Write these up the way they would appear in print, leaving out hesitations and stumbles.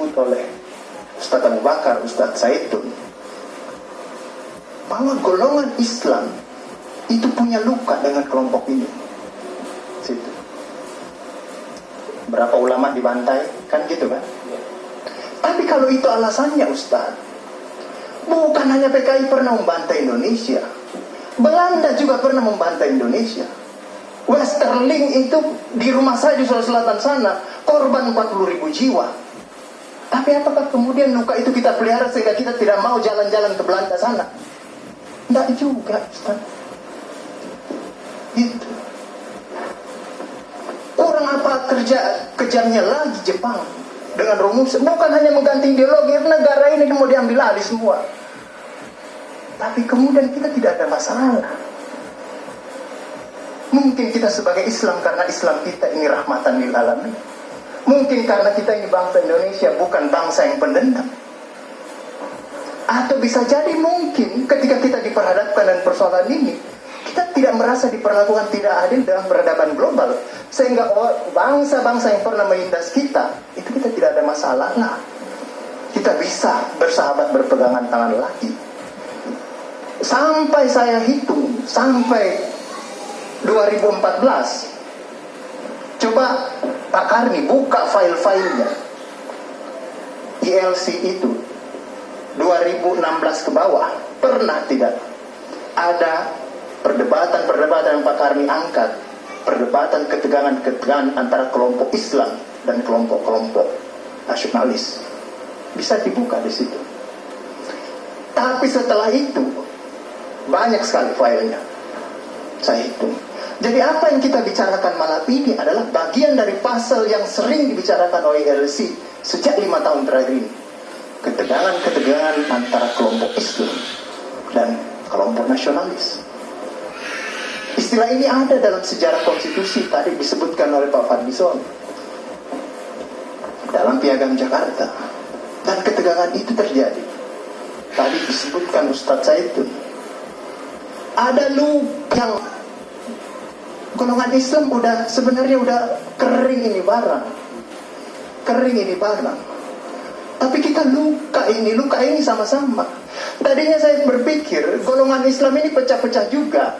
disebut oleh Ustaz Abu Bakar, Ustaz Zaitun, bahwa golongan Islam itu punya luka dengan kelompok ini. Situ. Berapa ulama dibantai, kan gitu kan? Tapi kalau itu alasannya, Ustaz, bukan hanya PKI pernah membantai Indonesia, Belanda juga pernah membantai Indonesia. Westerling itu di rumah saya di Sulawesi Selatan sana, korban 40.000 jiwa. Tapi apakah kemudian luka itu kita pelihara sehingga kita tidak mau jalan-jalan ke Belanda sana? Tidak juga, Ustaz. Itu. Orang apa kejamnya lagi Jepang dengan rumus, bukan hanya mengganti ideologi, negara ini mau diambil alih semua. Tapi kemudian kita tidak ada masalah. Mungkin kita sebagai Islam, karena Islam kita ini rahmatan lil alamin. Mungkin karena kita ini bangsa Indonesia, bukan bangsa yang pendendam. Atau bisa jadi mungkin ketika kita diperhadapkan dengan persoalan ini, kita tidak merasa diperlakukan tidak adil dalam peradaban global, sehingga bangsa-bangsa yang pernah menindas kita, itu kita tidak ada masalah. Nah, kita bisa bersahabat, berpegangan tangan lagi. Sampai saya hitung, sampai 2014, coba Pak Karni buka file-filenya ILC itu 2016 ke bawah, pernah tidak ada perdebatan yang Pak Karni angkat, perdebatan ketegangan antara kelompok Islam dan kelompok-kelompok nasionalis. Bisa dibuka di situ. Tapi setelah itu banyak sekali filenya, saya hitung. Jadi apa yang kita bicarakan malam ini adalah bagian dari pasal yang sering dibicarakan oleh ILC sejak 5 tahun terakhir ini. Ketegangan-ketegangan antara kelompok Islam dan kelompok nasionalis. Istilah ini ada dalam sejarah konstitusi, tadi disebutkan oleh Pak Fadlison dalam Piagam Jakarta. Dan ketegangan itu terjadi. Tadi disebutkan Ustadz Zaitun. Ada yang golongan Islam sebenarnya udah kering ini barang. Tapi kita luka ini sama-sama. Tadinya saya berpikir golongan Islam ini pecah-pecah juga.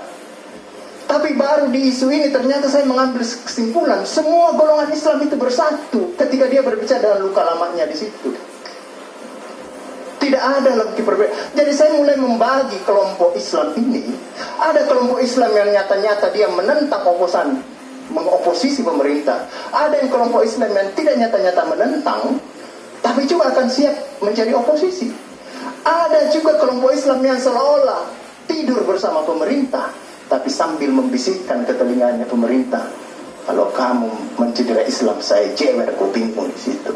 Tapi baru di isu ini ternyata saya mengambil kesimpulan semua golongan Islam itu bersatu ketika dia berbicara dengan luka lamanya di situ. Tidak ada lagi perbedaan. Jadi saya mulai membagi kelompok Islam ini. Ada kelompok Islam yang nyata-nyata dia menentang mengoposisi pemerintah. Ada yang kelompok Islam yang tidak nyata-nyata menentang, tapi juga akan siap menjadi oposisi. Ada juga kelompok Islam yang seolah-olah tidur bersama pemerintah, tapi sambil membisikkan ke telinganya pemerintah, kalau kamu mencederai Islam, saya jewer kupingmu di situ.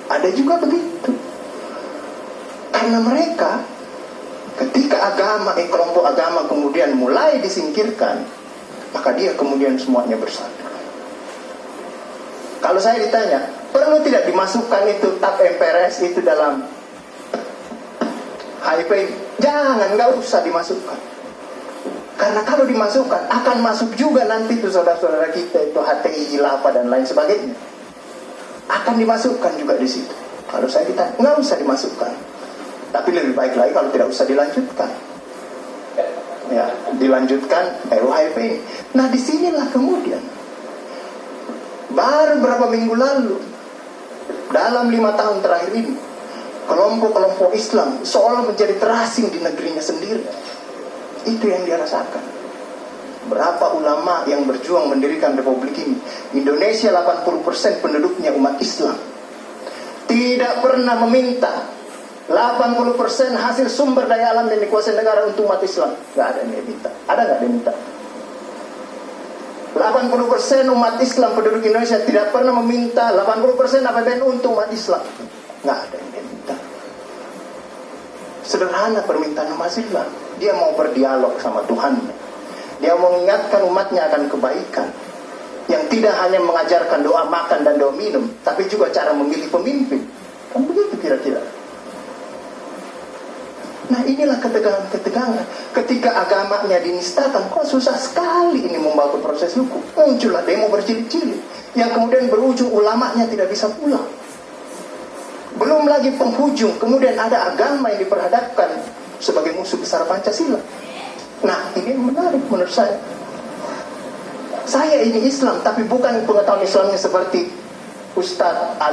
Ada juga begitu. Karena mereka ketika kelompok agama kemudian mulai disingkirkan, maka dia kemudian semuanya bersatu. Kalau saya ditanya, perlu tidak dimasukkan itu TAP MPRS itu dalam HIP? Jangan, nggak usah dimasukkan. Karena kalau dimasukkan, akan masuk juga nanti itu saudara-saudara kita itu HTI, Khilafah dan lain sebagainya. Akan dimasukkan juga di situ. Kalau saya ditanya, nggak usah dimasukkan. Tapi lebih baik lagi kalau tidak usah dilanjutkan. Ya, dilanjutkan RUHP ini. Nah, disinilah kemudian baru berapa minggu lalu, dalam 5 tahun terakhir ini, kelompok-kelompok Islam seolah menjadi terasing di negerinya sendiri. Itu yang dia rasakan. Berapa ulama yang berjuang mendirikan republik ini. Indonesia 80% penduduknya umat Islam. Tidak pernah meminta 80% hasil sumber daya alam yang dikuasai negara untuk umat Islam. Gak ada yang dia minta. Ada gak dia minta? 80% umat Islam penduduk Indonesia tidak pernah meminta 80% APBN untuk umat Islam. Gak ada yang dia minta. Sederhana permintaan umat Islam. Dia mau berdialog sama Tuhannya. Dia mau mengingatkan umatnya akan kebaikan. Yang tidak hanya mengajarkan doa makan dan doa minum, tapi juga cara memilih pemimpin. Kan begitu kira-kira. Nah, inilah ketegangan-ketegangan. Ketika agamanya dinistakan, kok susah sekali ini membawa ke proses hukum. Muncullah demo berjilid-jilid, yang kemudian berujung ulamanya tidak bisa pulang. Belum lagi penghujung, kemudian ada agama yang diperhadapkan sebagai musuh besar Pancasila. Nah, ini menarik menurut saya. Saya ini Islam, tapi bukan pengetahuan Islamnya seperti Ustadz Ali